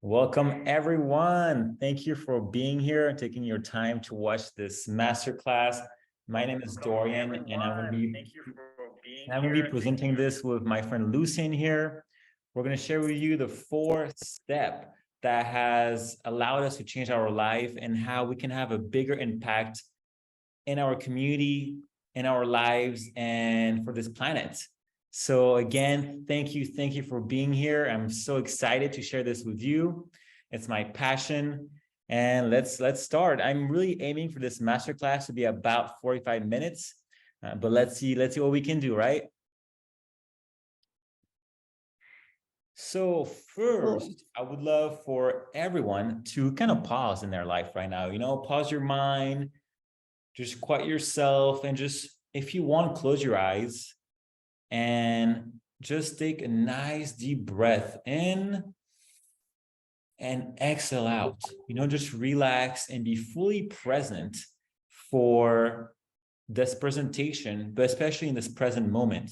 Welcome, everyone. Thank you for being here and taking your time to watch this masterclass. My name is Dorian, and I'm going to be presenting this with my friend Lucien here. We're going to share with you the fourth step that has allowed us to change our life and how we can have a bigger impact in our community, in our lives, and for this planet. So again, thank you for being here. I'm so excited to share this with you. It's my passion. And let's start. I'm really aiming for this masterclass to be about 45 minutes, but let's see what we can do, right? So first, I would love for everyone to kind of pause in their life right now, pause your mind, just quiet yourself, and just, if you want, close your eyes and just take a nice deep breath in and exhale out. Just relax and be fully present for this presentation, but especially in this present moment.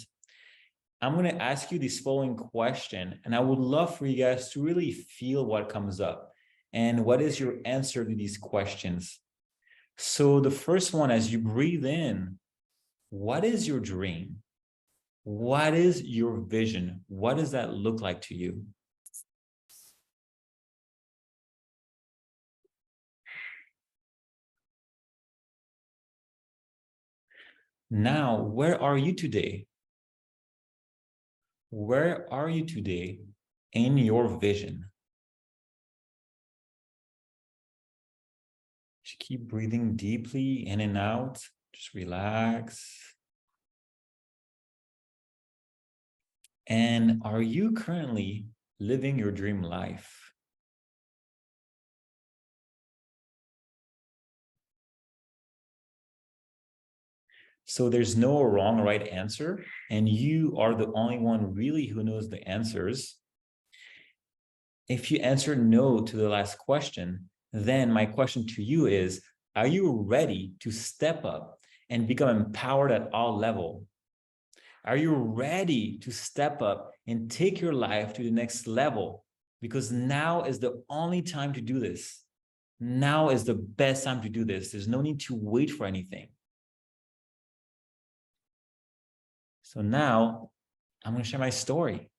I'm going to ask you this following question, and I would love for you guys to really feel what comes up and what is your answer to these questions. So the first one, as you breathe in, what is your dream? What is your vision? What does that look like to you? Now, where are you today? Where are you today in your vision? Just keep breathing deeply in and out. Just relax. And are you currently living your dream life? So there's no wrong or right answer, and you are the only one really who knows the answers. If you answer no to the last question, then my question to you is, are you ready to step up and become empowered at all levels? Are you ready to step up and take your life to the next level? Because now is the only time to do this. Now is the best time to do this. There's no need to wait for anything. So now I'm going to share my story.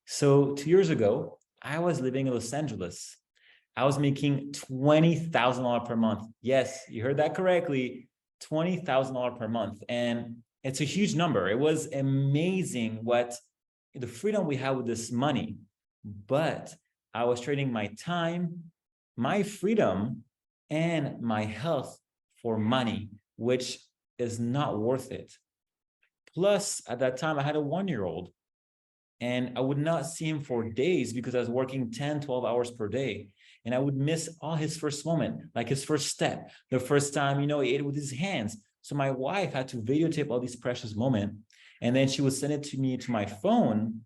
So 2 years ago, I was living in Los Angeles. I was making $20,000 per month. Yes, you heard that correctly, $20,000 per month. And it's a huge number. It was amazing what the freedom we have with this money. But I was trading my time, my freedom, and my health for money, which is not worth it. Plus, at that time, I had a 1-year-old, and I would not see him for days because I was working 10, 12 hours per day. And I would miss all his first moment, like his first step, the first time, he ate with his hands. So my wife had to videotape all these precious moments. And then she would send it to me to my phone.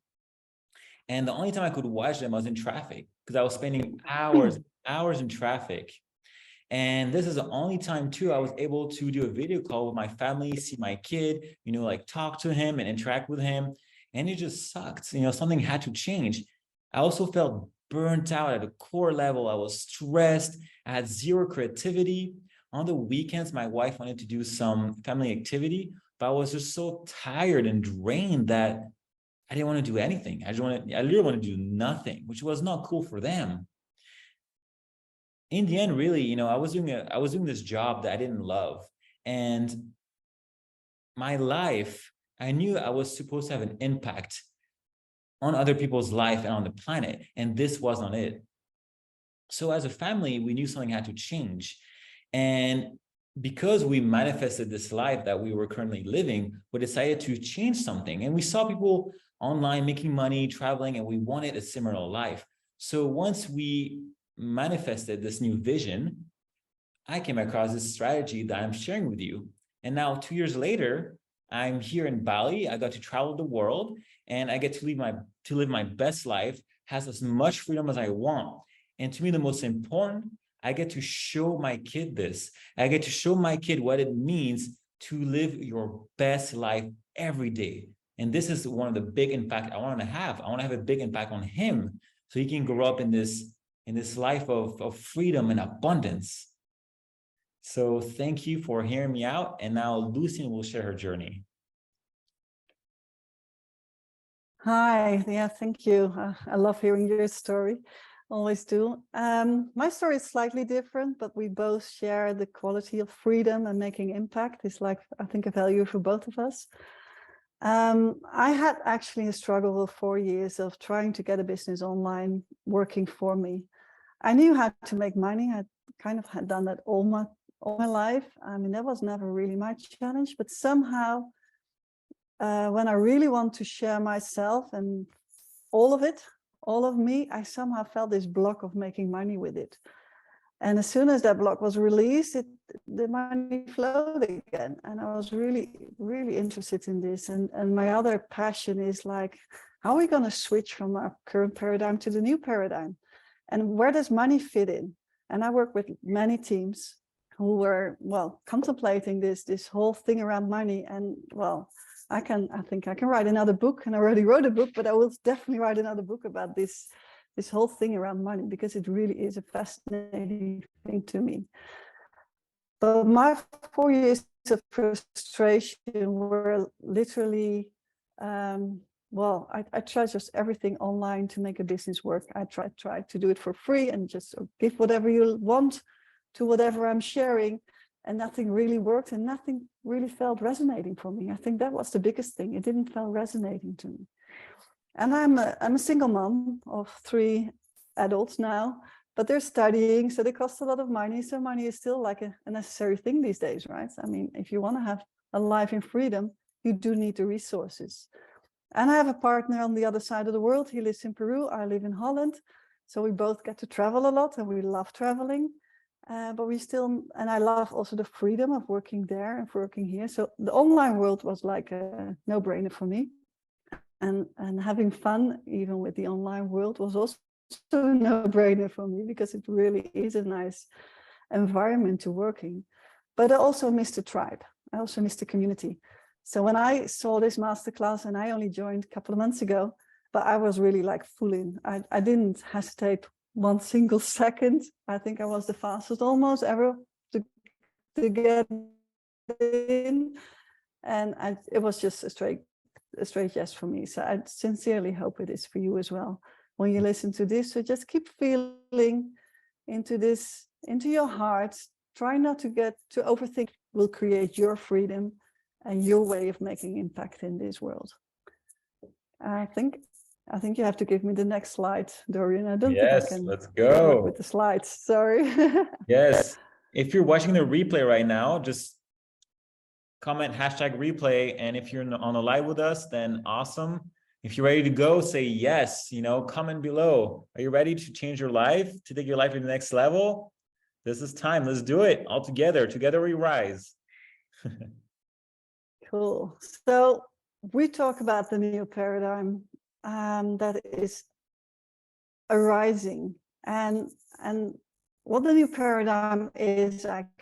And the only time I could watch them, I was in traffic because I was spending hours in traffic. And this is the only time too I was able to do a video call with my family, see my kid, like talk to him and interact with him. And it just sucked. Something had to change. I also felt burnt out at a core level. I was stressed. I had zero creativity. On the weekends, my wife wanted to do some family activity, but I was just so tired and drained that I didn't want to do anything. I literally wanted to do nothing, which was not cool for them. In the end, really, I was doing this job that I didn't love. And my life, I knew I was supposed to have an impact on other people's life and on the planet. And this wasn't it. So as a family, we knew something had to change. And because we manifested this life that we were currently living, we decided to change something. And we saw people online making money, traveling, and we wanted a similar life. So once we manifested this new vision, I came across this strategy that I'm sharing with you. And now 2 years later, I'm here in Bali. I got to travel the world, and I get to live my best life, has as much freedom as I want. And to me, the most important, I get to show my kid this. I get to show my kid what it means to live your best life every day. And this is one of the big impact I want to have. I want to have a big impact on him so he can grow up in this in this life of freedom and abundance. So thank you for hearing me out. And now Lucian will share her journey. Hi, yeah, thank you. I love hearing your story, always do. My story is slightly different, but we both share the quality of freedom and making impact is like, I think, a value for both of us. I had actually a struggle of 4 years of trying to get a business online working for me. I knew how to make money. I kind of had done that all my life. I mean, that was never really my challenge, but somehow when I really want to share myself and all of it, all of me, I somehow felt this block of making money with it. And as soon as that block was released, the money flowed again. And I was really, really interested in this. And my other passion is like, how are we going to switch from our current paradigm to the new paradigm? And where does money fit in? And I work with many teams who were, well, contemplating this whole thing around money. And well, I think I can write another book, and I already wrote a book, but I will definitely write another book about this whole thing around money, because it really is a fascinating thing to me. But my 4 years of frustration were literally, well, I tried just everything online to make a business work. I tried to do it for free and just give whatever you want to whatever I'm sharing, and nothing really worked and nothing really felt resonating for me. I think that was the biggest thing. It didn't feel resonating to me. And I'm a single mom of 3 adults now, but they're studying, so they cost a lot of money. So money is still like a necessary thing these days, right? I mean, if you want to have a life in freedom, you do need the resources. And I have a partner on the other side of the world. He lives in Peru, I live in Holland. So we both get to travel a lot, and we love traveling. But we still, and I love also the freedom of working there and working here. So the online world was like a no-brainer for me. And having fun, even with the online world, was also a no-brainer for me, because it really is a nice environment to work in. But I also missed the tribe. I also missed the community. So when I saw this masterclass, and I only joined a couple of months ago, but I was really like full in. I didn't hesitate one single second. I think I was the fastest almost ever to get in. And it was just a straight yes for me. So I sincerely hope it is for you as well when you listen to this. So just keep feeling into this, into your heart. Try not to get to overthink. Will create your freedom and your way of making impact in this world. I think you have to give me the next slide, Dorian. I don't think I can. Let's go with the slides. Sorry. Yes. If you're watching the replay right now, just comment #replay. And if you're on the live with us, then awesome. If you're ready to go, say yes, comment below. Are you ready to change your life, to take your life to the next level? This is time. Let's do it all together. Together we rise. Cool. So we talk about the new paradigm that is arising, and what the new paradigm is actually,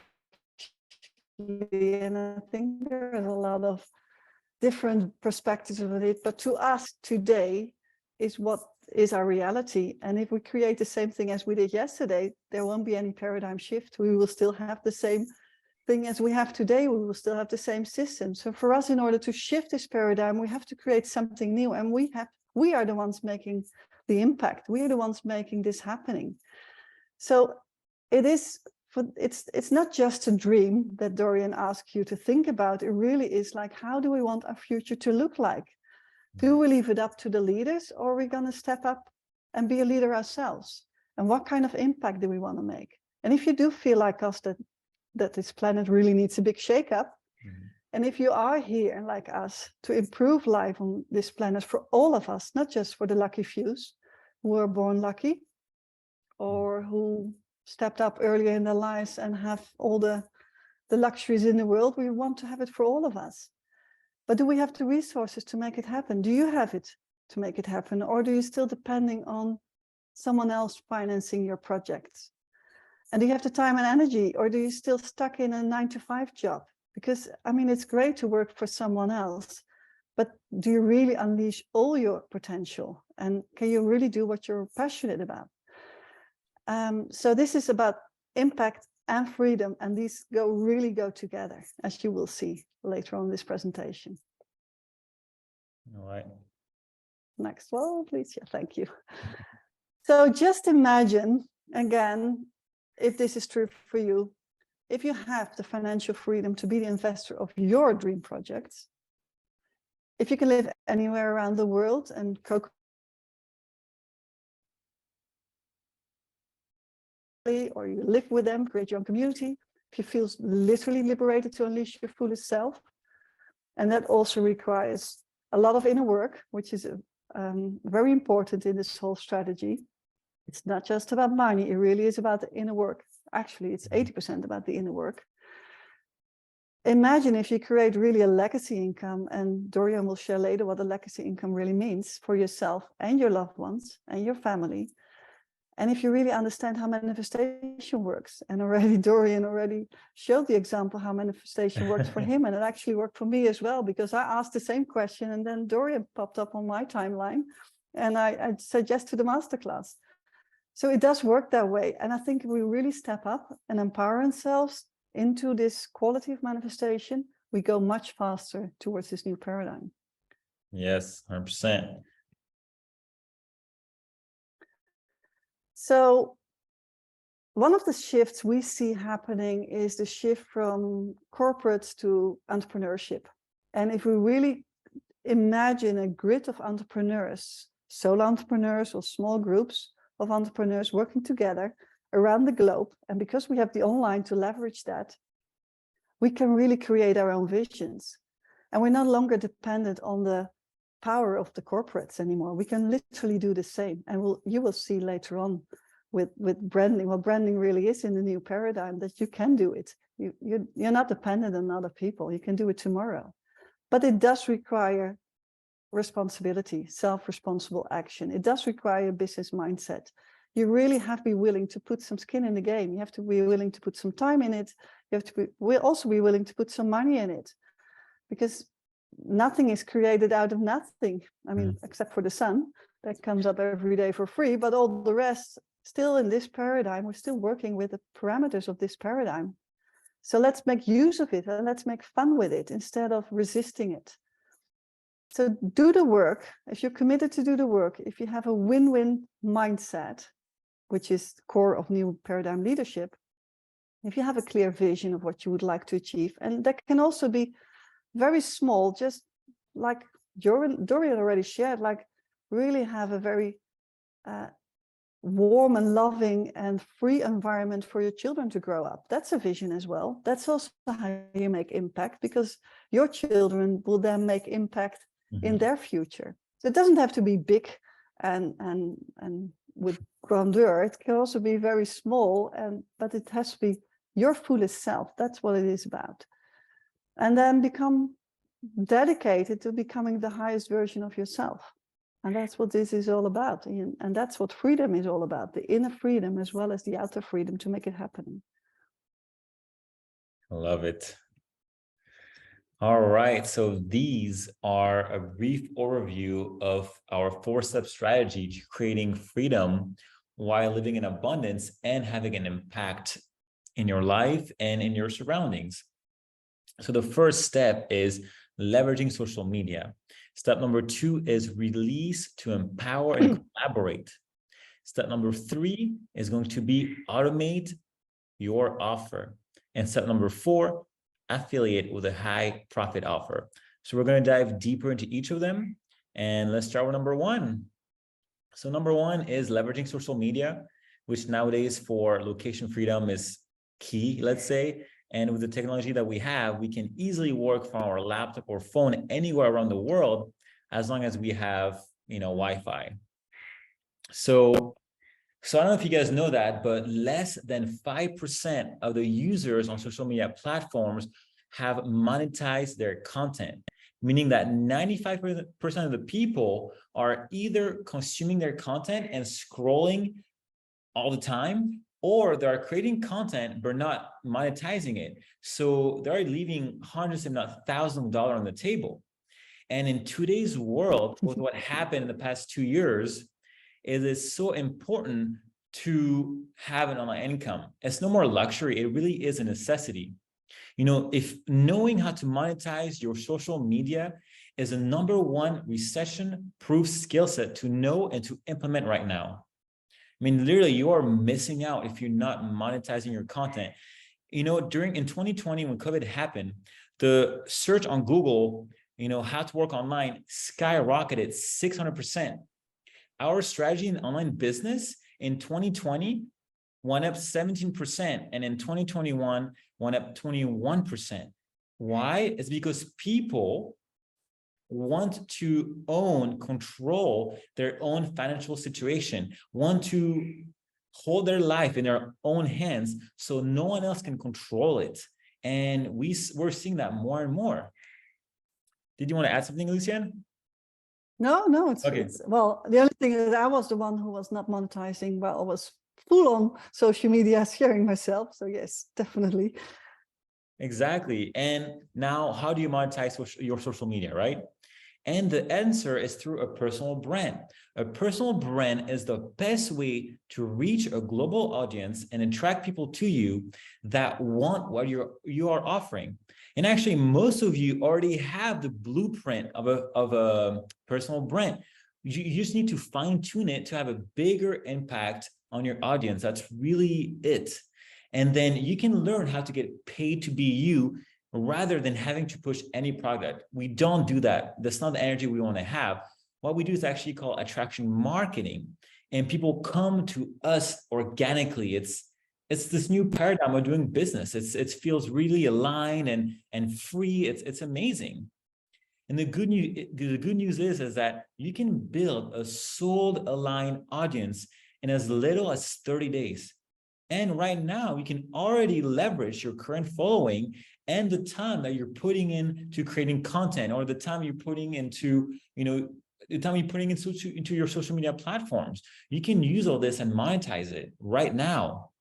and I think there is a lot of different perspectives of it, but to us today is what is our reality. And if we create the same thing as we did yesterday, there won't be any paradigm shift. We will still have the same thing as we have today. We will still have the same system. So for us, in order to shift this paradigm, we have to create something new, and we are the ones making the impact. We are the ones making this happening. So it's not just a dream that Dorian asked you to think about. It really is like, how do we want our future to look like? Do we leave it up to the leaders, or are we going to step up and be a leader ourselves? And what kind of impact do we want to make? And if you do feel like us that this planet really needs a big shakeup, and if you are here like us to improve life on this planet for all of us, not just for the lucky fews who are born lucky or who stepped up earlier in their lives and have all the luxuries in the world, we want to have it for all of us. But do we have the resources to make it happen? Do you have it to make it happen? Or do you still depending on someone else financing your projects? And do you have the time and energy, or do you still stuck in a 9-to-5 job? Because, I mean, it's great to work for someone else, but do you really unleash all your potential? And can you really do what you're passionate about? So this is about impact and freedom, and these really go together, as you will see later on in this presentation. All right. Next one, please. Yeah, thank you. So just imagine, again, if this is true for you, if you have the financial freedom to be the investor of your dream projects, if you can live anywhere around the world and or you live with them, create your own community, if you feel literally liberated to unleash your fullest self. And that also requires a lot of inner work, which is very important in this whole strategy. It's not just about money, it really is about the inner work. Actually, it's 80% about the inner work. Imagine if you create really a legacy income, and Dorian will share later what a legacy income really means for yourself and your loved ones and your family. And if you really understand how manifestation works, and Dorian already showed the example how manifestation works for him, and it actually worked for me as well, because I asked the same question and then Dorian popped up on my timeline and I said yes to the masterclass. So it does work that way. And I think if we really step up and empower ourselves into this quality of manifestation, we go much faster towards this new paradigm. Yes, 100%. So one of the shifts we see happening is the shift from corporates to entrepreneurship. And if we really imagine a grid of entrepreneurs, solo entrepreneurs or small groups of entrepreneurs working together around the globe, and because we have the online to leverage that, we can really create our own visions. And we're no longer dependent on the power of the corporates anymore. We can literally do the same. And you will see later on with branding, what branding really is in the new paradigm, that you can do it. You're not dependent on other people. You can do it tomorrow. But it does require responsibility, self-responsible action. It does require a business mindset. You really have to be willing to put some skin in the game. You have to be willing to put some time in it. You have to also be willing to put some money in it, because nothing is created out of nothing. I mean, except for the sun that comes up every day for free, but all the rest, still in this paradigm, we're still working with the parameters of this paradigm. So let's make use of it and let's make fun with it instead of resisting it. So do the work. If you're committed to do the work, if you have a win-win mindset, which is the core of new paradigm leadership, if you have a clear vision of what you would like to achieve, and that can also be very small, just like Dorian already shared, like really have a very warm and loving and free environment for your children to grow up. That's a vision as well. That's also how you make impact, because your children will then make impact in their future. So it doesn't have to be big and with grandeur. It can also be very small, but it has to be your fullest self. That's what it is about. And then become dedicated to becoming the highest version of yourself. And that's what this is all about. And that's what freedom is all about, the inner freedom as well as the outer freedom to make it happen. I love it. All right, so these are a brief overview of our 4-step strategy to creating freedom while living in abundance and having an impact in your life and in your surroundings. So the first step is leveraging social media. Step number 2 is release to empower and collaborate. Step number 3 is going to be automate your offer. And step number 4, affiliate with a high profit offer. So we're going to dive deeper into each of them. And let's start with number 1. So number 1 is leveraging social media, which nowadays for location freedom is key, let's say. And with the technology that we have, we can easily work from our laptop or phone anywhere around the world, as long as we have, Wi-Fi. So I don't know if you guys know that, but less than 5% of the users on social media platforms have monetized their content, meaning that 95% of the people are either consuming their content and scrolling all the time, or they're creating content but not monetizing it. So they're leaving hundreds, if not thousands of dollars on the table. And in today's world, with what happened in the past 2 years, it is so important to have an online income. It's no more luxury. It really is a necessity. You know, if knowing how to monetize your social media is a #1 recession-proof skill set to know and to implement right now. I mean, literally, you are missing out if you're not monetizing your content. You know, in 2020, when COVID happened, the search on Google, you know, how to work online skyrocketed 600%. Our strategy in online business in 2020 went up 17%, and in 2021 went up 21%. Why? It's because people want to control their own financial situation, want to hold their life in their own hands so no one else can control it. And we're seeing that more and more. Did you want to add something, Lucienne? No, Okay. well, the only thing is I was the one who was not monetizing, but I was full on social media sharing myself. So yes, definitely. Exactly. And now how do you monetize your social media, right? And the answer is through a personal brand. A personal brand is the best way to reach a global audience and attract people to you that want what you are offering. And actually, most of you already have the blueprint of a personal brand. You just need to fine tune it to have a bigger impact on your audience. That's really it. And then you can learn how to get paid to be you rather than having to push any product. We don't do that. That's not the energy we want to have. What we do is actually called attraction marketing. And people come to us organically. It's this new paradigm of doing business. It feels really aligned and free. It's amazing. And the good news is that you can build a sold aligned audience in as little as 30 days. And right now, you can already leverage your current following and the time that you're putting into creating content, or the time you're putting into, into your social media platforms. You can use all this and monetize it right now.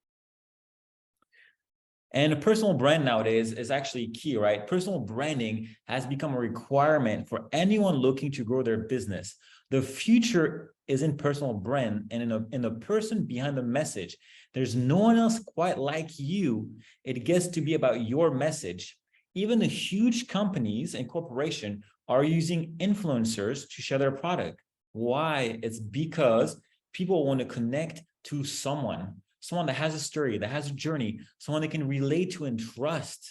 And a personal brand nowadays is actually key, right? Personal branding has become a requirement for anyone looking to grow their business. The future is in personal brand and in the person behind the message. There's no one else quite like you. It gets to be about your message. Even the huge companies and corporations are using influencers to share their product. Why? It's because people want to connect to someone that has a story, that has a journey, someone they can relate to and trust.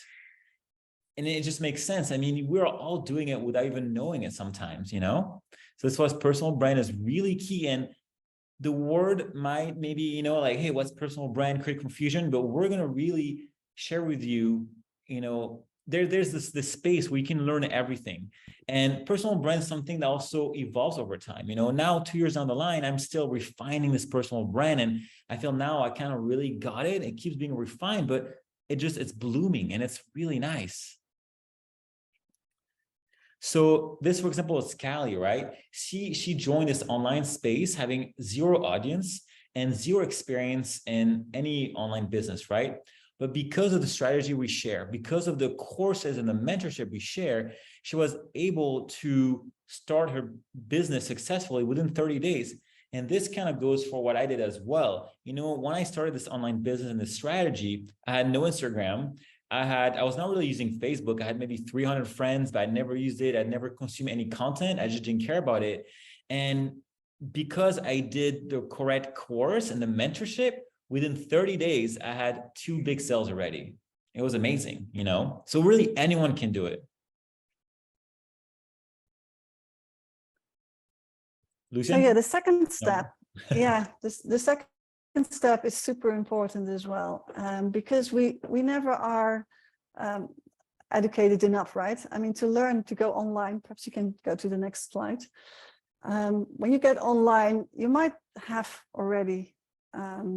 And it just makes sense. I mean, we're all doing it without even knowing it sometimes, you know? So this was personal brand is really key. And the word might maybe, like, hey, what's personal brand? Create confusion, but we're going to really share with you, there's this space where you can learn everything. And personal brand is something that also evolves over time. Now 2 years down the line, I'm still refining this personal brand. And I feel now I kind of really got it. It keeps being refined, but it's blooming and it's really nice. So this, for example, is Callie, right? She joined this online space having zero audience and zero experience in any online business, right? But because of the strategy we share, because of the courses and the mentorship we share, she was able to start her business successfully within 30 days. And this kind of goes for what I did as well. When I started this online business and this strategy, I had no Instagram. I was not really using Facebook. I had maybe 300 friends, but I never used it. I'd never consumed any content. I just didn't care about it. And because I did the correct course and the mentorship, within 30 days, I had 2 big sales already. It was amazing, So really anyone can do it. Lucian? So yeah, the second step, the second step is super important as well, because we never are educated enough, right? I mean, to learn to go online, perhaps you can go to the next slide. When you get online, you might have already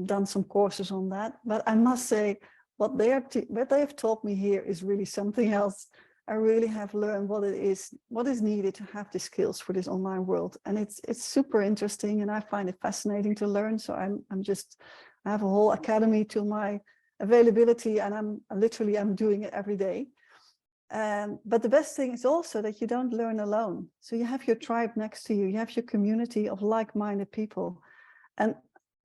done some courses on that, but I must say what they have taught me here is really something else. I really have learned what is needed to have the skills for this online world, and it's super interesting, and I find it fascinating to learn. So I have a whole academy to my availability, and I'm doing it every day. But the best thing is also that you don't learn alone. So you have your tribe next to you. You have your community of like-minded people, and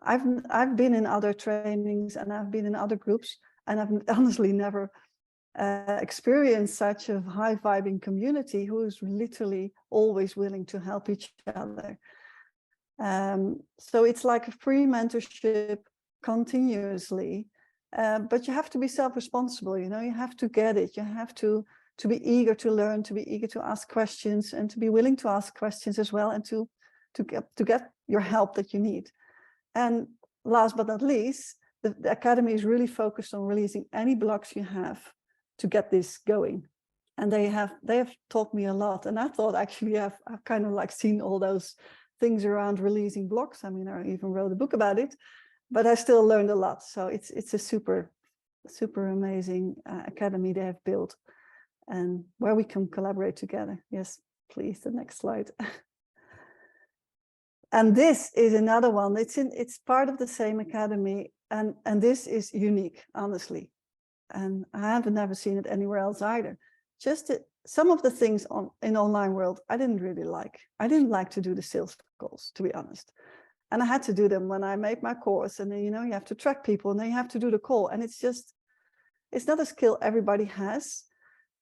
I've been in other trainings and I've been in other groups, and I've honestly never experienced such a high vibing community who is literally always willing to help each other. So it's like a free mentorship continuously, but you have to be self-responsible. You know, you have to get it. You have to be eager to learn, to be eager to ask questions, and to be willing to ask questions as well, and to get your help that you need. And last but not least, the Academy is really focused on releasing any blocks you have to get this going. And they have taught me a lot. And I thought actually I've kind of like seen all those things around releasing blocks. I mean, I even wrote a book about it, but I still learned a lot. So it's a super amazing academy they have built, and where we can collaborate together. Yes, please, the next slide. And this is another one. It's part of the same academy, and this is unique, honestly. And I have never seen it anywhere else either. Just some of the things in online world, I didn't really like. I didn't like to do the sales calls, to be honest. And I had to do them when I made my course. And then, you know, you have to track people, and then you have to do the call. And it's not a skill everybody has.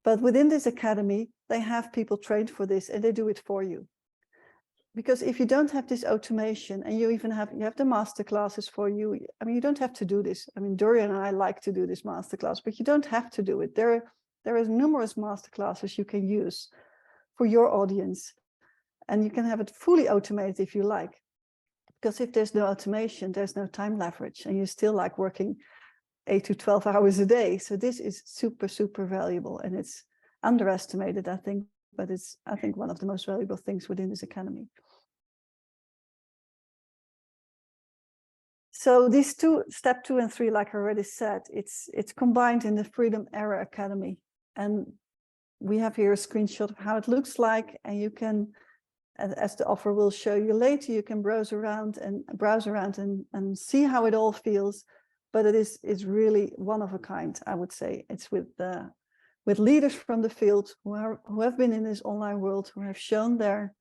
But within this academy, they have people trained for this, and they do it for you. Because if you don't have this automation, and you have the master classes for you, I mean, you don't have to do this. I mean, Dorian and I like to do this master class, but you don't have to do it. There is numerous master classes you can use for your audience, and you can have it fully automated if you like. Because if there's no automation, there's no time leverage, and you still like working 8 to 12 hours a day. So this is super valuable, and it's underestimated, I think, but it's, I think, one of the most valuable things within this academy. So these step 2 and 3, like I already said, it's combined in the Freedom Era Academy. And we have here a screenshot of how it looks like, and you can, as the offer will show you later, you can browse around and see how it all feels. But it's really one of a kind, I would say. It's with leaders from the field who have been in this online world, who have shown their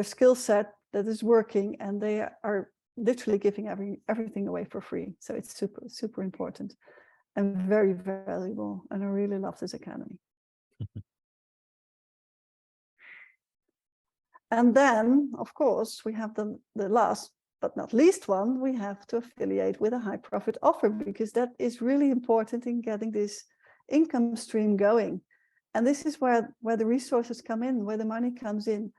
skill set that is working, and they are literally giving everything away for free. So it's super important and very valuable. And I really love this academy. And then, of course, we have the last but not least one. We have to affiliate with a high profit offer, because that is really important in getting this income stream going. And this is where the resources come in, where the money comes in.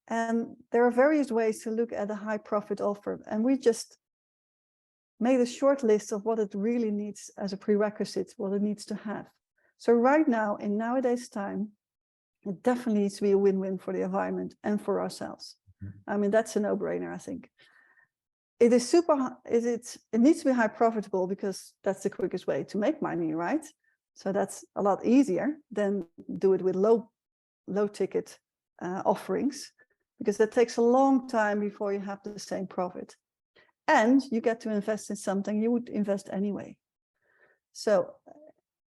And there are various ways to look at a high profit offer. And we just made a short list of what it really needs as a prerequisite, what it needs to have. So right now, in nowadays time, it definitely needs to be a win-win for the environment and for ourselves. I mean, that's a no-brainer, I think. It needs to be high profitable, because that's the quickest way to make money, right? So that's a lot easier than do it with low ticket offerings, because that takes a long time before you have the same profit. And you get to invest in something you would invest anyway. So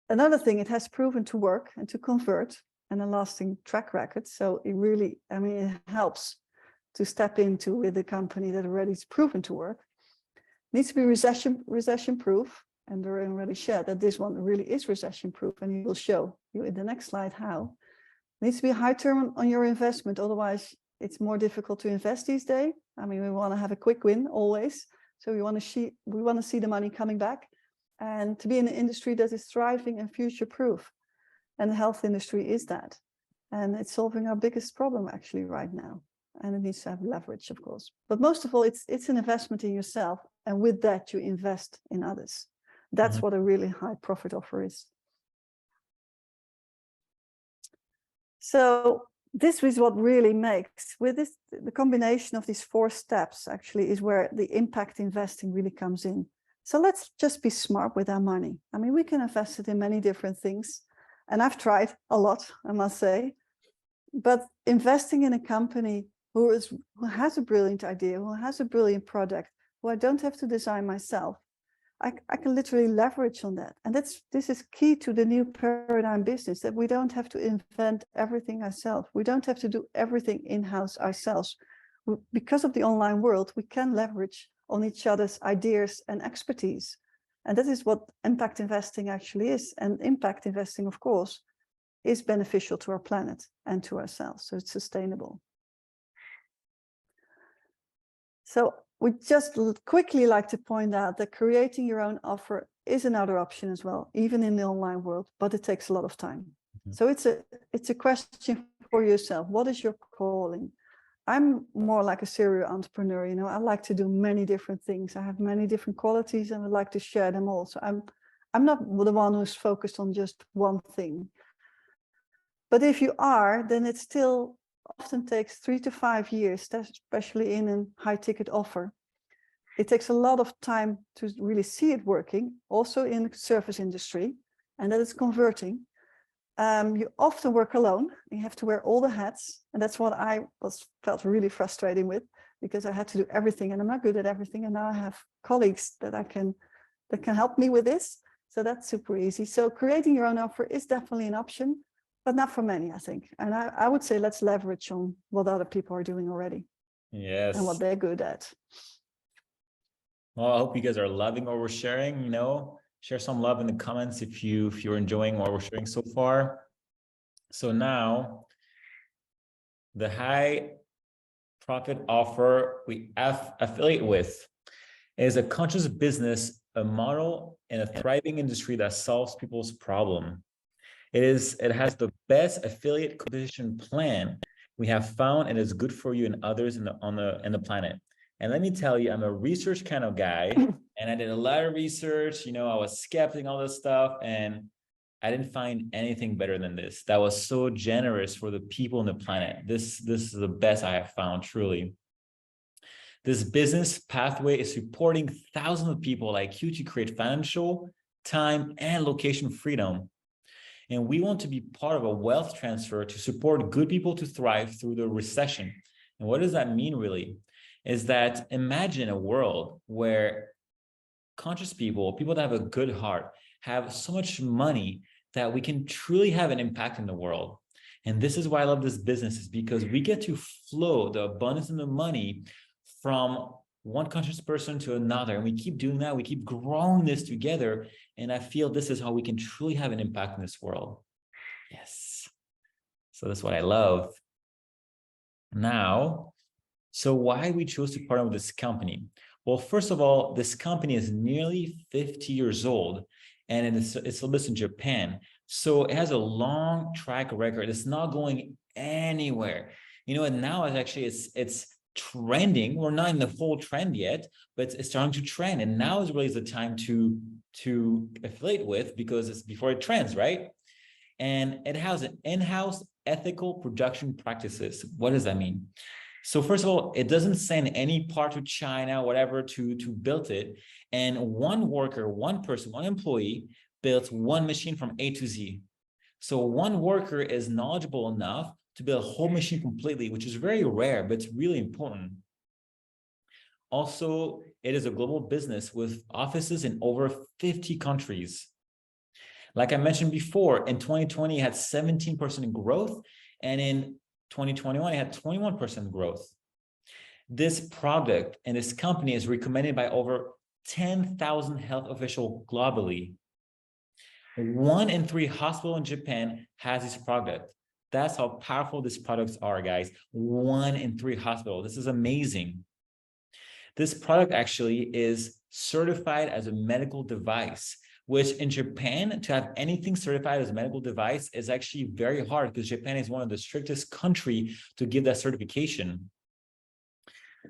another thing, it has proven to work and to convert, and a lasting track record. So it really, I mean, it helps to step into with a company that already is proven to work. It needs to be recession proof. And Dorian already shared that this one really is recession proof, and he will show you in the next slide how. It needs to be a high term on your investment, otherwise it's more difficult to invest these days. I mean, we want to have a quick win always. So we want to see the money coming back, and to be in an industry that is thriving and future proof. And the health industry is that. And it's solving our biggest problem actually right now. And it needs to have leverage, of course. But most of all, it's an investment in yourself. And with that, you invest in others. That's what a really high profit offer is. So this is what really makes, with this, the combination of these 4 steps actually is where the impact investing really comes in. So let's just be smart with our money. I mean, we can invest it in many different things. And I've tried a lot, I must say. But investing in a company who has a brilliant idea, who has a brilliant product, who I don't have to design myself, I can literally leverage on that. And this is key to the new paradigm business, that we don't have to invent everything ourselves. We don't have to do everything in-house ourselves. Because of the online world, we can leverage on each other's ideas and expertise. And that is what impact investing actually is. And impact investing, of course, is beneficial to our planet and to ourselves. So it's sustainable. So we just quickly like to point out that creating your own offer is another option as well, even in the online world, but it takes a lot of time. Mm-hmm. So it's a question for yourself. What is your calling? I'm more like a serial entrepreneur, you know, I like to do many different things. I have many different qualities and I like to share them all. So I'm not the one who's focused on just one thing. But if you are, then it still often takes 3 to 5 years, especially in a high ticket offer. It takes a lot of time to really see it working, also in the service industry, and that it's converting. You often work alone. You have to wear all the hats, and that's what I felt really frustrating with, because I had to do everything, and I'm not good at everything. And now I have colleagues that can help me with this, so that's super easy. So creating your own offer is definitely an option, but not for many, I think. And I would say let's leverage on what other people are doing already. Yes. And what they're good at. Well, I hope you guys are loving what we're sharing. You know, share some love in the comments if you're enjoying what we're sharing so far. So now, the high profit offer we affiliate with is a conscious business, a model in a thriving industry that solves people's problem. It has the best affiliate competition plan we have found, and is good for you and others in the planet. And let me tell you, I'm a research kind of guy, and I did a lot of research. You know, I was skeptic, all this stuff, and I didn't find anything better than this. That was so generous for the people on the planet. This is the best I have found, truly. This business pathway is supporting thousands of people like you to create financial, time, and location freedom. And we want to be part of a wealth transfer to support good people to thrive through the recession. And what does that mean, really? Is that imagine a world where conscious people that have a good heart, have so much money that we can truly have an impact in the world. And this is why I love this business, is because we get to flow the abundance and the money from one conscious person to another. And we keep doing that. We keep growing this together. And I feel this is how we can truly have an impact in this world. Yes. So that's what I love. Now, so why we chose to partner with this company? Well, first of all, this company is nearly 50 years old, and it's listed in Japan. So it has a long track record. It's not going anywhere. You know, and now it's trending. We're not in the full trend yet, but it's starting to trend. And now is really the time to affiliate with, because it's before it trends, right? And it has an in-house ethical production practices. What does that mean? So first of all, it doesn't send any part to China, whatever, to build it. And one worker, one person, one employee builds one machine from A to Z. So one worker is knowledgeable enough to build a whole machine completely, which is very rare, but it's really important. Also, it is a global business with offices in over 50 countries. Like I mentioned before, in 2020, it had 17% growth, and in 2021, it had 21% growth. This product and this company is recommended by over 10,000 health officials globally. 1 in 3 hospitals in Japan has this product. That's how powerful these products are, guys. 1 in 3 hospitals. This is amazing. This product actually is certified as a medical device, which in Japan, to have anything certified as a medical device is actually very hard, because Japan is one of the strictest countries to give that certification.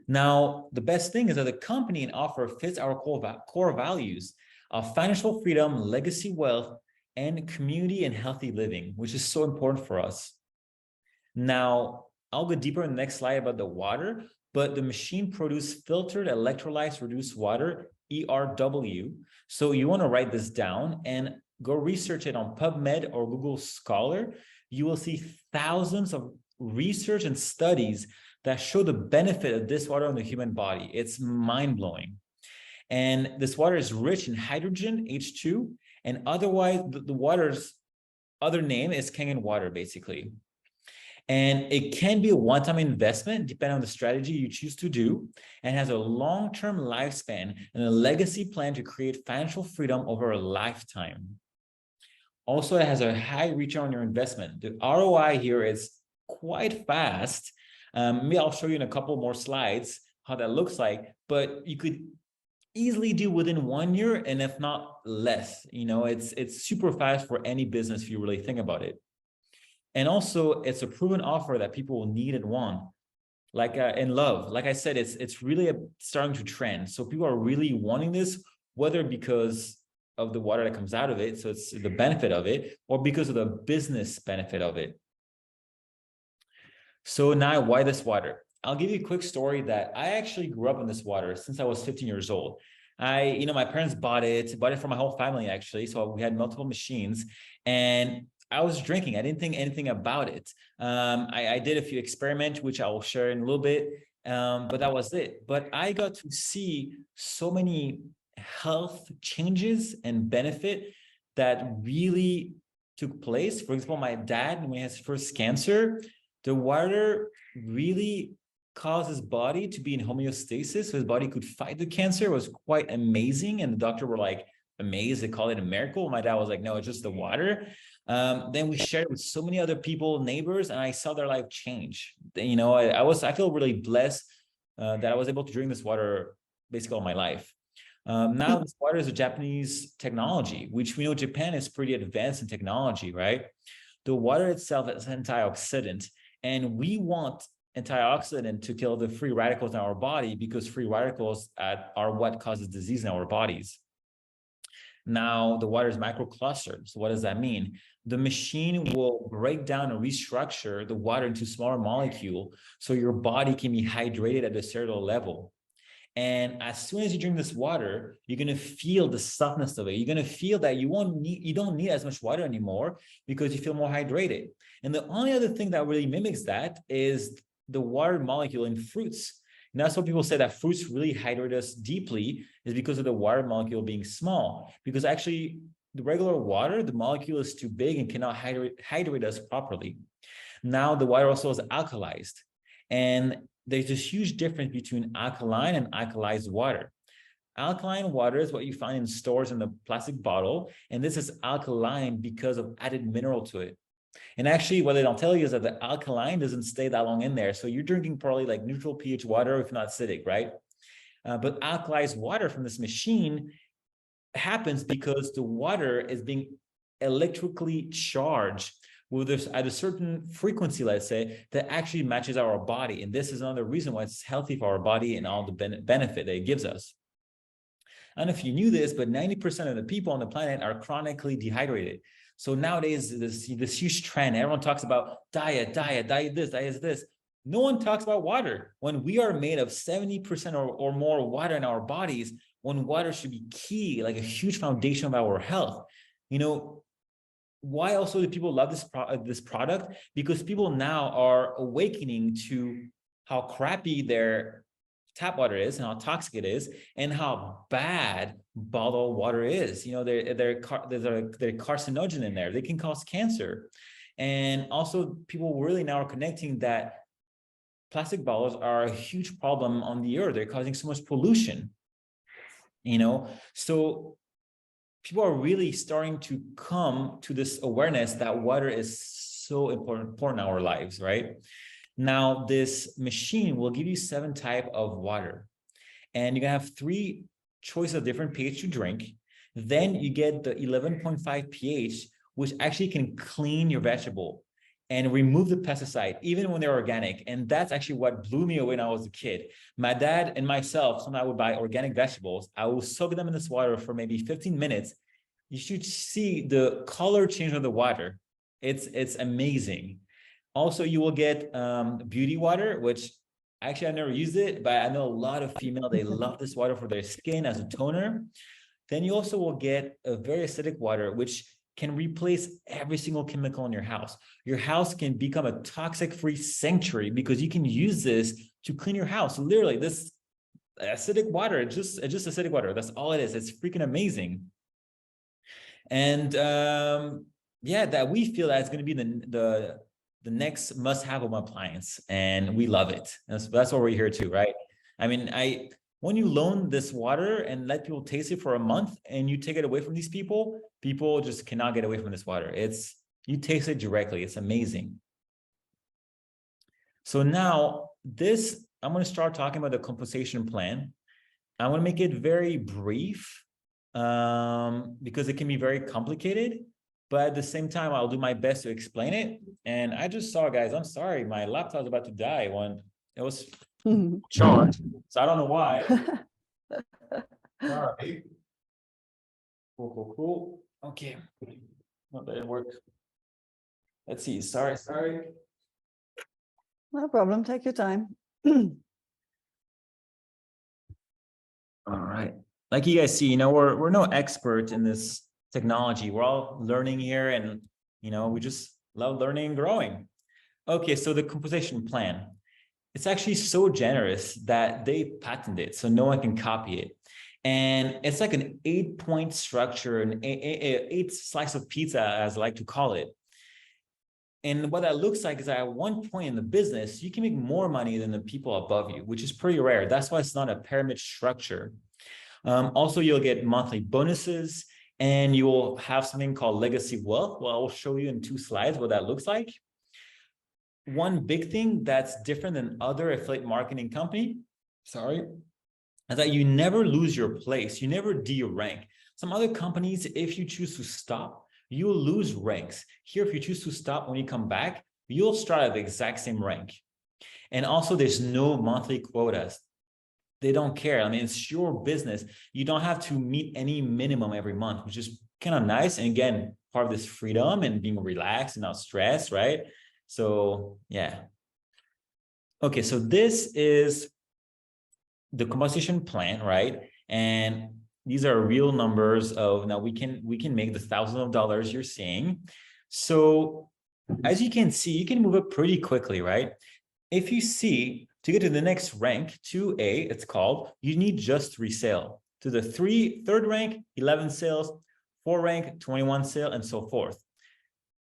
Now, the best thing is that the company and offer fits our core values of financial freedom, legacy wealth, and community and healthy living, which is so important for us. Now, I'll go deeper in the next slide about the water, but the machine produces filtered electrolytes reduced water, ERW. So you want to write this down and go research it on PubMed or Google Scholar. You will see thousands of research and studies that show the benefit of this water on the human body. It's mind-blowing. And this water is rich in hydrogen, H2, and otherwise the water's other name is Kangen water, basically. And it can be a one-time investment depending on the strategy you choose to do, and has a long-term lifespan and a legacy plan to create financial freedom over a lifetime. Also, it has a high return on your investment. The ROI here is quite fast. Maybe I'll show you in a couple more slides how that looks like, but you could easily do within 1 year, and if not less. It's super fast for any business if you really think about it. And also, it's a proven offer that people will need and want. Like in love, like I said, it's really starting to trend. So people are really wanting this, whether because of the water that comes out of it, so it's the benefit of it, or because of the business benefit of it. So now, why this water? I'll give you a quick story that I actually grew up in this water since I was 15 years old. My parents bought it for my whole family, actually. So we had multiple machines, and I was drinking. I didn't think anything about it. I did a few experiments, which I will share in a little bit, but that was it. But I got to see so many health changes and benefit that really took place. For example, my dad, when he had his first cancer, the water really caused his body to be in homeostasis, so his body could fight the cancer. It was quite amazing, and the doctor were like amazed. They called it a miracle. My dad was like, no, it's just the water. Then we shared it with so many other people, neighbors, and I saw their life change. I feel really blessed that I was able to drink this water basically all my life. Now this water is a Japanese technology, which we know Japan is pretty advanced in technology, right? The water itself is an antioxidant, and we want antioxidant to kill the free radicals in our body, because free radicals are what causes disease in our bodies. Now, the water is microclustered. So what does that mean? The machine will break down and restructure the water into smaller molecules, so your body can be hydrated at a cellular level. And as soon as you drink this water, you're going to feel the softness of it. You're going to feel that you don't need as much water anymore, because you feel more hydrated. And the only other thing that really mimics that is the water molecule in fruits. And that's what people say, that fruits really hydrate us deeply, is because of the water molecule being small. Because actually, the regular water, the molecule is too big and cannot hydrate us properly. Now, the water also is alkalized. And there's this huge difference between alkaline and alkalized water. Alkaline water is what you find in stores in the plastic bottle, and this is alkaline because of added mineral to it. And actually, what they don't tell you is that the alkaline doesn't stay that long in there. So you're drinking probably like neutral pH water, if not acidic, right? But alkalized water from this machine happens because the water is being electrically charged with this at a certain frequency, let's say, that actually matches our body. And this is another reason why it's healthy for our body and all the benefit that it gives us. I don't know if you knew this, but 90% of the people on the planet are chronically dehydrated. So nowadays, this huge trend, everyone talks about diet this. No one talks about water. When we are made of 70% or more water in our bodies, when water should be key, like a huge foundation of our health. Why also do people love this product? Because people now are awakening to how crappy their tap water is and how toxic it is, and how bad bottled water is. They're carcinogen in there. They can cause cancer. And also, people really now are connecting that plastic bottles are a huge problem on the earth. They're causing so much pollution. So people are really starting to come to this awareness that water is so important in our lives, right? Now, this machine will give you 7 types of water, and you're gonna have 3 choices of different pH to drink. Then you get the 11.5 pH, which actually can clean your vegetable and remove the pesticide, even when they're organic. And that's actually what blew me away when I was a kid. My dad and myself, sometimes I would buy organic vegetables. I will soak them in this water for maybe 15 minutes. You should see the color change of the water. It's amazing. Also, you will get beauty water, which actually I've never used it, but I know a lot of females, they love this water for their skin as a toner. Then you also will get a very acidic water, which can replace every single chemical in your house. Your house can become a toxic-free sanctuary because you can use this to clean your house. Literally, this acidic water, it's just acidic water. That's all it is. It's freaking amazing. And that we feel that it's going to be the the next must-have of my clients, and we love it. That's what we're here to, right? I mean, when you loan this water and let people taste it for a month and you take it away from these people, people just cannot get away from this water. You taste it directly. It's amazing. So now I'm going to start talking about the compensation plan. I want to make it very brief because it can be very complicated, but at the same time, I'll do my best to explain it. And I just saw, guys, I'm sorry, my laptop was about to die when it was charged. So I don't know why. Sorry. Cool. Okay. Not that it worked. Let's see. Sorry. No problem. Take your time. All right. Like you guys see, we're no expert in this technology. We're all learning here, and we just love learning and growing. Okay, so the compensation plan. It's actually so generous that they patented it, so no one can copy it. And it's like an 8-point structure, an 8 slice of pizza, as I like to call it. And what that looks like is that at one point in the business, you can make more money than the people above you, which is pretty rare. That's why it's not a pyramid structure. Also, you'll get monthly bonuses, and you will have something called legacy wealth. Well, I'll show you in 2 slides what that looks like. One big thing that's different than other affiliate marketing company, is that you never lose your place. You never de-rank. Some other companies, if you choose to stop, you'll lose ranks. Here, if you choose to stop, when you come back, you'll start at the exact same rank. And also, there's no monthly quotas. They don't care. I mean, it's your business. You don't have to meet any minimum every month, which is kind of nice. And again, part of this freedom and being relaxed and not stressed, right? So yeah. Okay, so this is the compensation plan, right? And these are real numbers of, now we can make the thousands of dollars you're seeing. So as you can see, you can move up pretty quickly, right? If you see, to get to the next rank, 2A, it's called, you need just 3 sales. To the third rank, 11 sales, 4 rank, 21 sales, and so forth.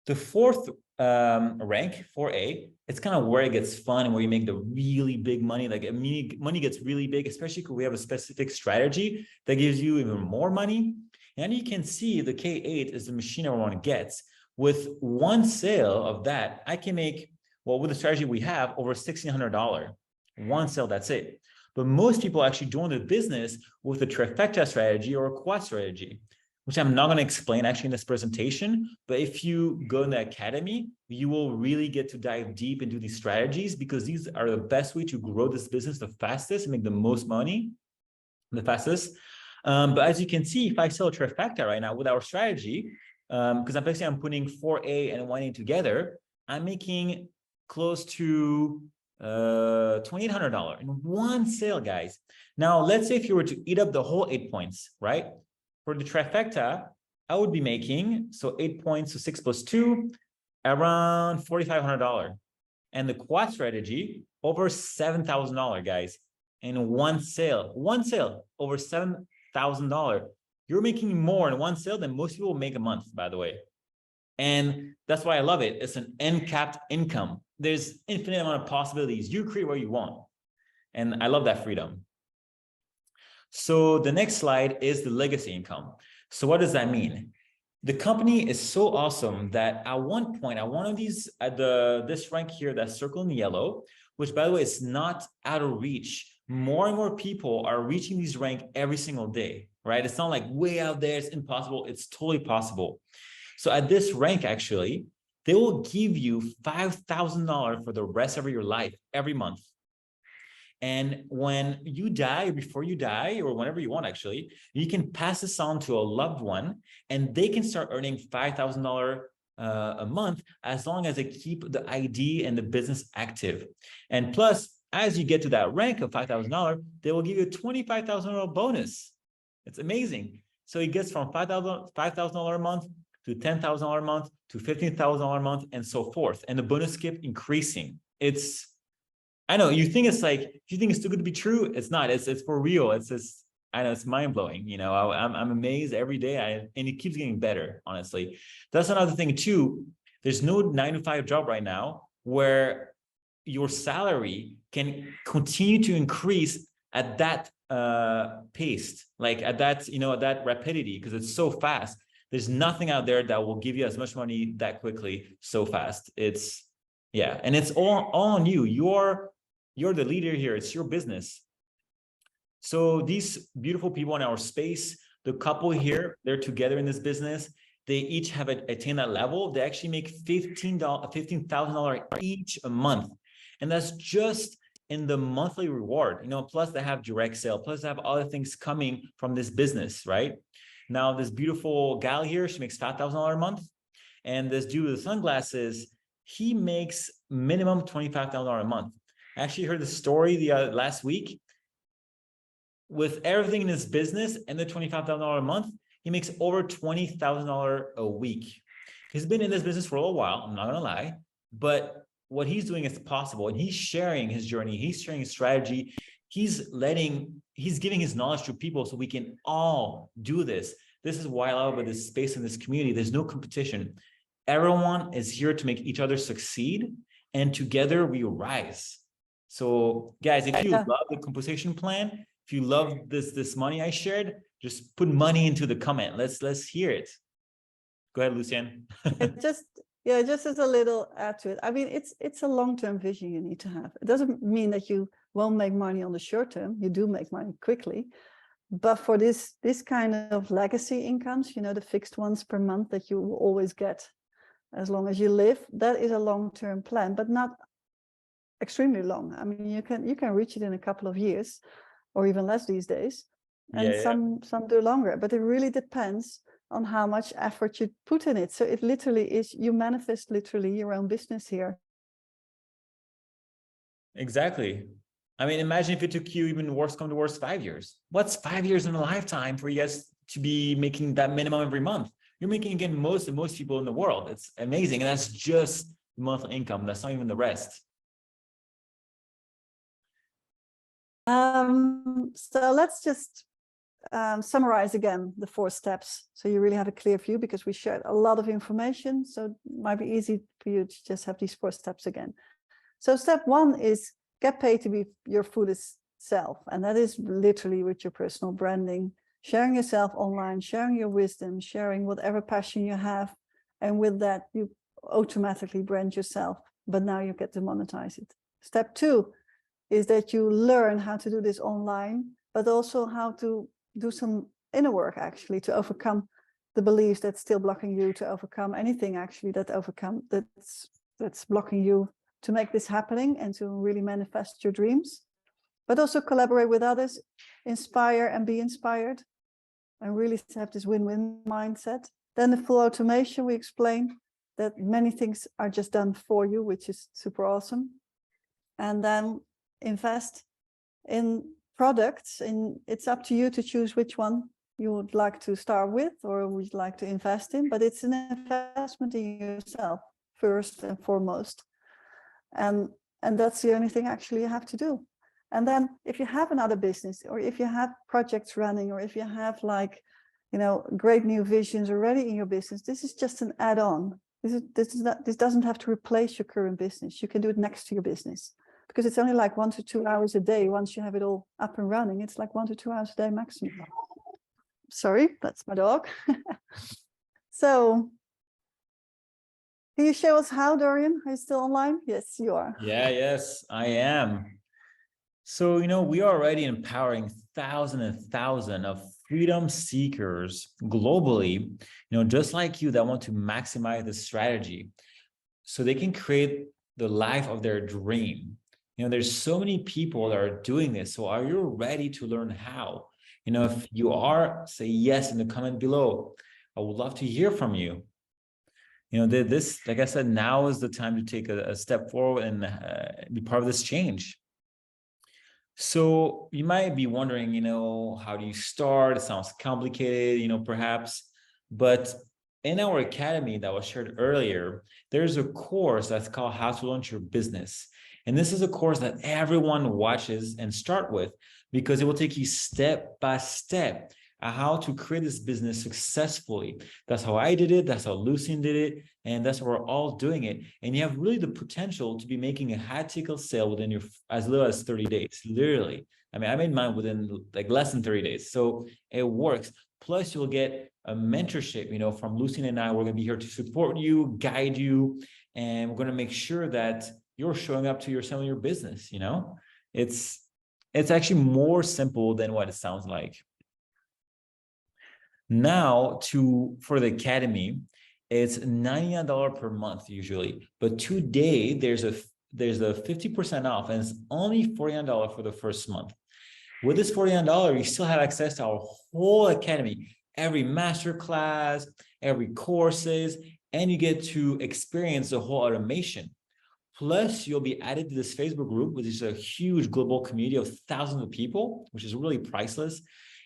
The 4th rank, 4A, it's kind of where it gets fun and where you make the really big money. Like money gets really big, especially because we have a specific strategy that gives you even more money. And you can see the K8 is the machine everyone gets. With 1 sale of that, I can make, well, with the strategy we have, over $1,600. 1 sale, that's it. But most people actually join the business with a trifecta strategy or a quad strategy, which I'm not going to explain actually in this presentation. But if you go in the academy, you will really get to dive deep into these strategies, because these are the best way to grow this business the fastest and make the most money the fastest. But as you can see, if I sell a trifecta right now with our strategy, because I'm putting 4A and 1A together, I'm making close to $2,800 in 1 sale, guys. Now, let's say if you were to eat up the whole 8 points, right? For the trifecta, I would be making, so 8 points, so 6 plus 2, around $4,500. And the quad strategy, over $7,000, guys. In 1 sale, over $7,000. You're making more in 1 sale than most people make a month, by the way. And that's why I love it. It's an uncapped income. There's infinite amount of possibilities. You create what you want. And I love that freedom. So the next slide is the legacy income. So what does that mean? The company is so awesome that at one point, at one of these, at this rank here that's circled in yellow, which by the way, is not out of reach. More and more people are reaching these rank every single day, right? It's not like way out there, it's impossible. It's totally possible. So at this rank, actually, they will give you $5,000 for the rest of your life every month. And when you die, before you die, or whenever you want, actually, you can pass this on to a loved one, and they can start earning $5,000 a month, as long as they keep the ID and the business active. And plus, as you get to that rank of $5,000, they will give you a $25,000 bonus. It's amazing. So it gets from $5,000 a month to $10,000 a month to $15,000 a month, and so forth. And the bonus keeps increasing. I know you think it's like, if you think it's too good to be true, it's not. It's for real. It's just, I know, it's mind blowing. You know, I'm amazed every day, and it keeps getting better. Honestly, that's another thing too. There's no 9-to-5 job right now where your salary can continue to increase at that pace, like at that, at that rapidity, because it's so fast. There's nothing out there that will give you as much money that quickly, so fast. It's, yeah, and it's all on you. You're the leader here. It's your business. So these beautiful people in our space, the couple here, they're together in this business. They each have attained that level. They actually make $15,000 each a month. And that's just in the monthly reward, plus they have direct sale, plus they have other things coming from this business, right? Now, this beautiful gal here, she makes $5,000 a month. And this dude with the sunglasses, he makes minimum $25,000 a month. I actually heard the story the last week. With everything in his business and the $25,000 a month, he makes over $20,000 a week. He's been in this business for a little while, I'm not gonna lie, but what he's doing is possible, and he's sharing his journey, he's sharing his strategy, he's giving his knowledge to people so we can all do this. This is why I love about this space in this community. There's no competition. Everyone is here to make each other succeed, and together we rise. So guys, if you love the compensation plan, if you love this money I shared, just put money into the comment. Let's hear it. Go ahead, Lucienne. Just as a little add to it. I mean, it's a long-term vision you need to have. It doesn't mean that you won't make money on the short term. You do make money quickly. But for this kind of legacy incomes, the fixed ones per month that you will always get as long as you live, that is a long-term plan, but not extremely long. I mean, you can reach it in a couple of years or even less these days. And some do longer, but it really depends on how much effort you put in it. So it literally is, you manifest literally your own business here. Exactly. I mean, imagine if it took you, even worse come to worse, 5 years. What's 5 years in a lifetime for you guys to be making that minimum every month? You're making, again, most people in the world. It's amazing. And that's just monthly income. That's not even the rest. So let's just summarize again the 4 steps, so you really have a clear view, because we shared a lot of information, so it might be easy for you to just have these 4 steps again. So step 1 is get paid to be your fullest self, and that is literally with your personal branding, sharing yourself online, sharing your wisdom, sharing whatever passion you have, and with that you automatically brand yourself, but now you get to monetize it. Step 2 is that you learn how to do this online, but also how to do some inner work actually to overcome the beliefs that's still blocking you, to overcome anything actually that's blocking you to make this happening and to really manifest your dreams, but also collaborate with others, inspire and be inspired, and really have this win-win mindset. Then the full automation, we explained that many things are just done for you, which is super awesome. And then invest in products, and it's up to you to choose which one you would like to start with or would like to invest in, but it's an investment in yourself first and foremost, and that's the only thing actually you have to do. And then if you have another business, or if you have projects running, or if you have great new visions already in your business, this is just an add-on. This doesn't have to replace your current business. You can do it next to your business, because it's only like 1 to 2 hours a day. Once you have it all up and running, it's like 1 to 2 hours a day maximum. Sorry, that's my dog. So can you show us how, Dorian? Are you still online? Yes, you are. Yes, I am. So, we are already empowering thousands and thousands of freedom seekers globally, just like you, that want to maximize the strategy so they can create the life of their dream. There's so many people that are doing this. So are you ready to learn how? If you are, say yes in the comment below. I would love to hear from you. This, like I said, now is the time to take a step forward and be part of this change. So you might be wondering, how do you start? It sounds complicated, perhaps, but in our academy that was shared earlier, there's a course that's called How to Launch Your Business. And this is a course that everyone watches and start with, because it will take you step by step how to create this business successfully. That's how I did it. That's how Lucien did it. And that's how we're all doing it. And you have really the potential to be making a high ticket sale within your, as little as 30 days, literally. I mean, I made mine within like less than 30 days. So it works. Plus you'll get a mentorship, you know, from Lucien and I. We're going to be here to support you, guide you, and we're going to make sure that you're showing up to your selling your business. You know, it's actually more simple than what it sounds like. Now for the academy, it's $99 per month usually, but today there's a 50% off, and it's only $49 for the first month. With this $49, you still have access to our whole academy, every masterclass, every courses, and you get to experience the whole automation. Plus, you'll be added to this Facebook group, which is a huge global community of thousands of people, which is really priceless.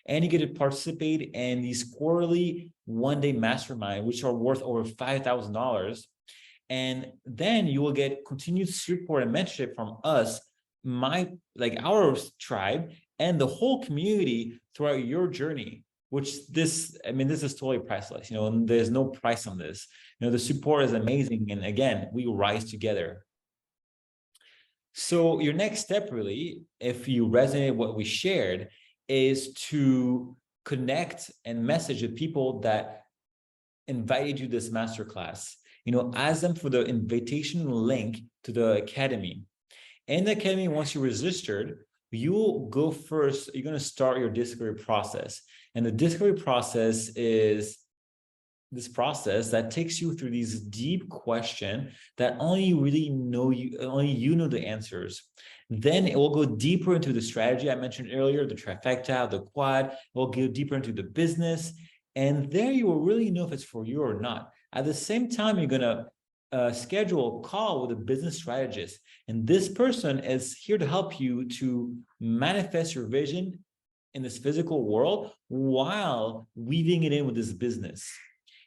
And you get to participate in these quarterly one-day mastermind, which are worth over $5,000. And then you will get continued support and mentorship from us, our tribe, and the whole community throughout your journey, which this is totally priceless, you know, and there's no price on this. You know, the support is amazing. And again, we rise together. So your next step really, if you resonate with what we shared, is to connect and message the people that invited you to this masterclass. You know, ask them for the invitation link to the academy. In the academy, once you registered, you'll go first. You're going to start your discovery process. And the discovery process is this process that takes you through these deep questions that only you know the answers. Then it will go deeper into the strategy I mentioned earlier, the trifecta, the quad. It will go deeper into the business. And there you will really know if it's for you or not. At the same time, you're going to schedule a call with a business strategist. And this person is here to help you to manifest your vision in this physical world while weaving it in with this business.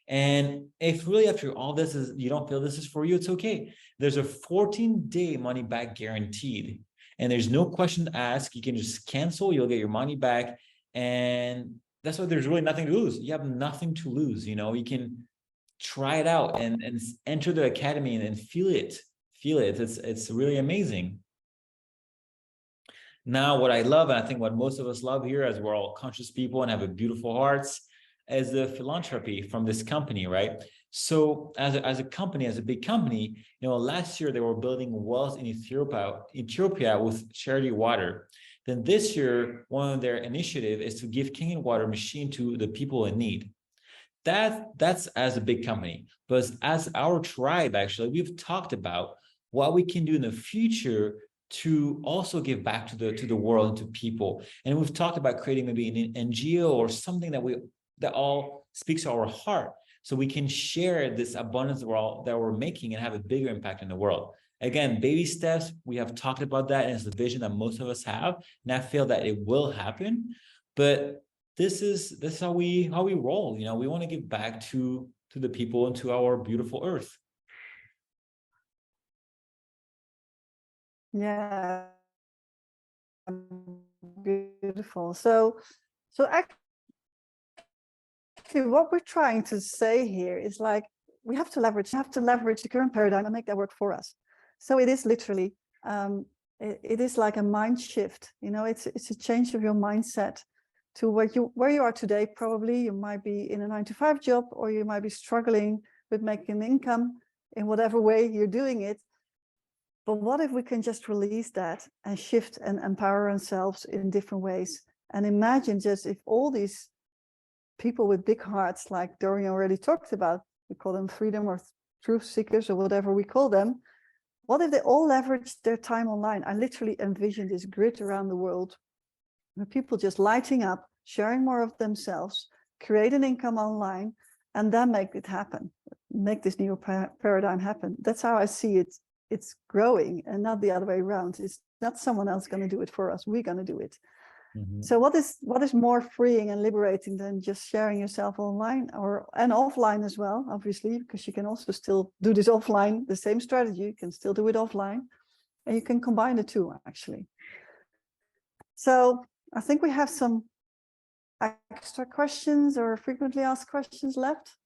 And if really after all this you don't feel this is for you, it's okay. There's a 14-day money back guaranteed. And there's no question to ask. You can just cancel, you'll get your money back. And that's why there's really nothing to lose. You have nothing to lose. You know, you can try it out and enter the academy and feel it. It's really amazing. Now, what I love, and I think what most of us love here, as we're all conscious people and have a beautiful hearts, is the philanthropy from this company, right? So as a company, as a big company, you know, last year they were building wells in Ethiopia with charity water. Then this year, one of their initiatives is to give Kangen water machine to the people in need. That's as a big company. But as our tribe, actually, we've talked about what we can do in the future to also give back to the world and to people. And we've talked about creating maybe an NGO or something that all speaks to our heart, so we can share this abundance that we're making and have a bigger impact in the world. Again, baby steps, we have talked about that, and it's the vision that most of us have, and I feel that it will happen. But this is how we roll. You know, we want to give back to the people and to our beautiful earth. Yeah, beautiful. So actually what we're trying to say here is like, we have to leverage the current paradigm and make that work for us. So it is literally, it is like a mind shift. You know, it's a change of your mindset to where you are today. Probably you might be in a 9-to-5 job, or you might be struggling with making an income in whatever way you're doing it. But what if we can just release that and shift and empower ourselves in different ways? And imagine just if all these people with big hearts, like Dorian already talked about, we call them freedom or truth seekers or whatever we call them. What if they all leverage their time online? I literally envision this grid around the world where people just lighting up, sharing more of themselves, create an income online, and then make it happen, make this new paradigm happen. That's how I see it. It's growing and not the other way around. It's not someone else going to do it for us. We're going to do it. Mm-hmm. So what is more freeing and liberating than just sharing yourself online and offline as well, obviously, because you can also still do this offline, the same strategy, you can still do it offline, and you can combine the two actually. So I think we have some extra questions or frequently asked questions left?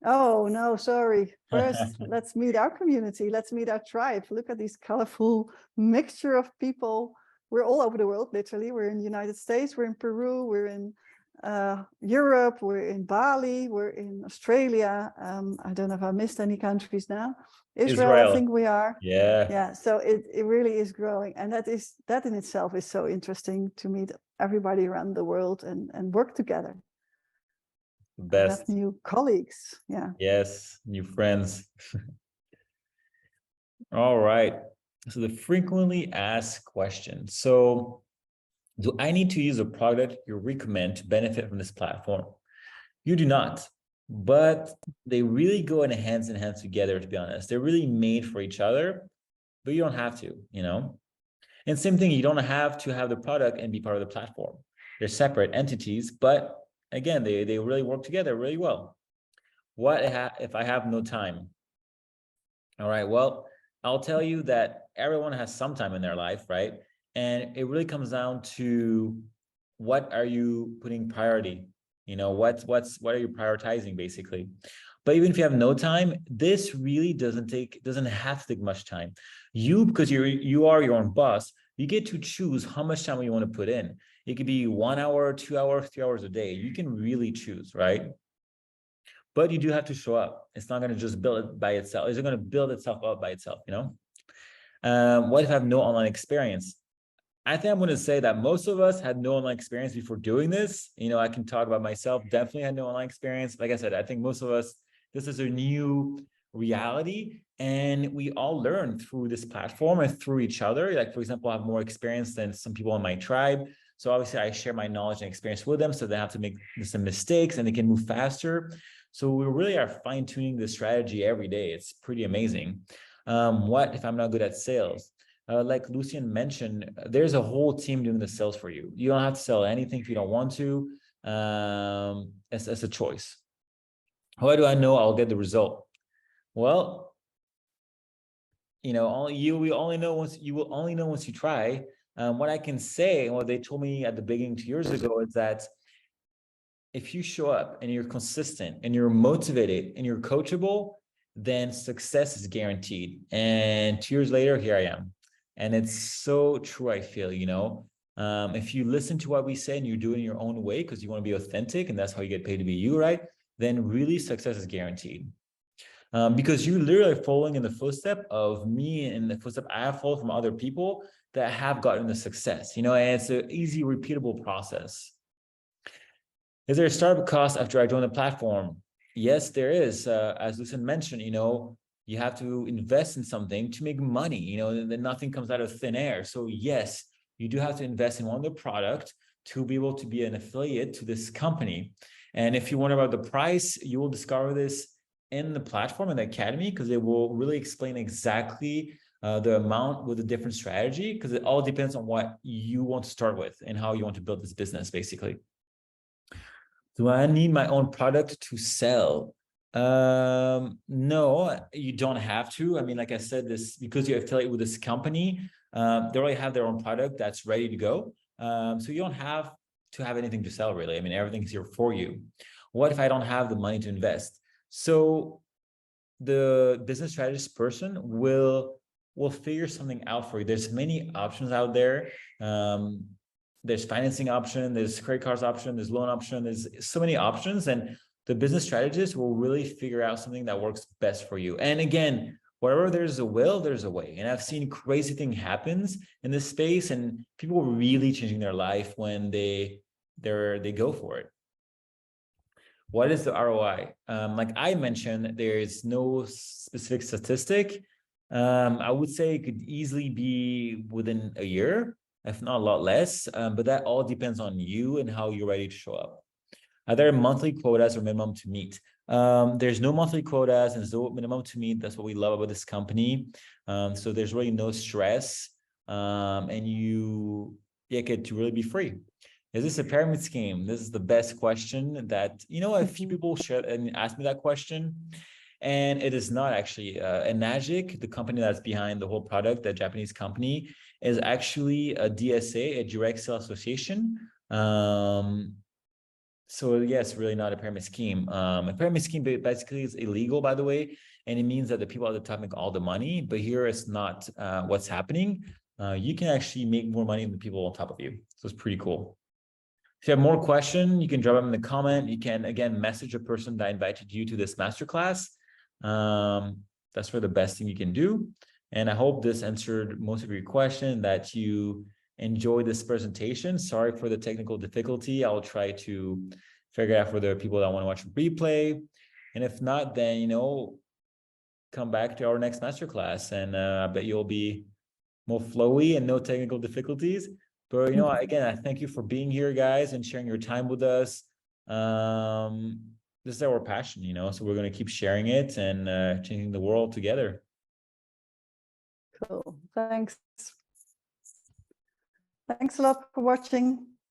Oh, no, sorry. First, let's meet our community. Let's meet our tribe. Look at these colorful mixture of people. We're all over the world, literally. We're in the United States, we're in Peru, we're in Europe, we're in Bali, we're in Australia. I don't know if I missed any countries now. Israel, I think we are. Yeah. Yeah, so it really is growing. And that in itself is so interesting, to meet everybody around the world and work together. Best. Have new colleagues. Yeah. Yes, new friends. All right. So the frequently asked question. So do I need to use a product you recommend to benefit from this platform? You do not, but they really go in hands together, to be honest. They're really made for each other, but you don't have to, you know? And same thing, you don't have to have the product and be part of the platform. They're separate entities, but again, they really work together really well. What if I have no time? All right, well, I'll tell you that everyone has some time in their life, right? And it really comes down to what are you putting priority? You know, what are you prioritizing basically? But even if you have no time, this really doesn't have to take much time. Because you are your own boss, you get to choose how much time you want to put in. It could be 1 hour, 2 hours, 3 hours a day. You can really choose, right? But you do have to show up. It's not going to just build it by itself. It's going to build itself up by itself, you know? What if I have no online experience? I think I'm going to say that most of us had no online experience before doing this. You know, I can talk about myself, definitely had no online experience. Like I said, I think most of us, this is a new reality, and we all learn through this platform and through each other. Like, for example, I have more experience than some people in my tribe. So obviously I share my knowledge and experience with them, so they have to make some mistakes and they can move faster. So we really are fine-tuning the strategy every day. It's pretty amazing. What if I'm not good at sales? Like Lucien mentioned, there's a whole team doing the sales for you. You don't have to sell anything if you don't want to. It's a choice. How do I know I'll get the result? Well, you know, you will only know once you try. What I can say, and what they told me at the beginning 2 years ago, is that if you show up and you're consistent and you're motivated and you're coachable, then success is guaranteed. And 2 years later, here I am. And it's so true, I feel, you know. If you listen to what we say and you do it in your own way because you want to be authentic and that's how you get paid to be you, right? Then really success is guaranteed. Because you literally are following in the footstep of me and the footstep I have followed from other people that have gotten the success, you know, and it's an easy, repeatable process. Is there a startup cost after I join the platform? Yes, there is. As Lucien mentioned, you know, you have to invest in something to make money, you know, then nothing comes out of thin air. So yes, you do have to invest in one of the product to be able to be an affiliate to this company. And if you wonder about the price, you will discover this in the platform, in the academy, because it will really explain exactly the amount with a different strategy, because it all depends on what you want to start with and how you want to build this business, basically. Do I need my own product to sell? No, you don't have to. I mean, like I said, this because you affiliate with this company, they already have their own product that's ready to go. So you don't have to have anything to sell, really. I mean, everything's here for you. What if I don't have the money to invest? So the business strategist person will figure something out for you. There's many options out there. There's financing option, there's credit cards option, there's loan option, there's so many options, and the business strategist will really figure out something that works best for you. And again, wherever there's a will, there's a way. And I've seen crazy thing happens in this space, and people really changing their life when they go for it. What is the ROI? Like I mentioned, there is no specific statistic. I would say it could easily be within a year, if not a lot less, but that all depends on you and how you're ready to show up. Are there monthly quotas or minimum to meet? There's no monthly quotas and there's no minimum to meet. That's what we love about this company. So there's really no stress, and you get to really be free. Is this a pyramid scheme? This is the best question that, you know, a few people share and ask me that question. And it is not actually. Enagic, the company that's behind the whole product, the Japanese company, is actually a DSA, a direct sale association. So yes, really not a pyramid scheme. A pyramid scheme basically is illegal, by the way, and it means that the people at the top make all the money. But here it's not what's happening. You can actually make more money than the people on top of you. So it's pretty cool. If you have more questions, you can drop them in the comment. You can, again, message a person that invited you to this masterclass. That's where the best thing you can do. And I hope this answered most of your question, that you enjoy this presentation. Sorry for the technical difficulty. I'll try to figure out for the people that want to watch a replay. And if not, then, you know, come back to our next masterclass, and I bet you'll be more flowy and no technical difficulties. But, you know, again, I thank you for being here, guys, and sharing your time with us. This is our passion, you know, so we're going to keep sharing it and changing the world together. Cool. Thanks. Thanks a lot for watching.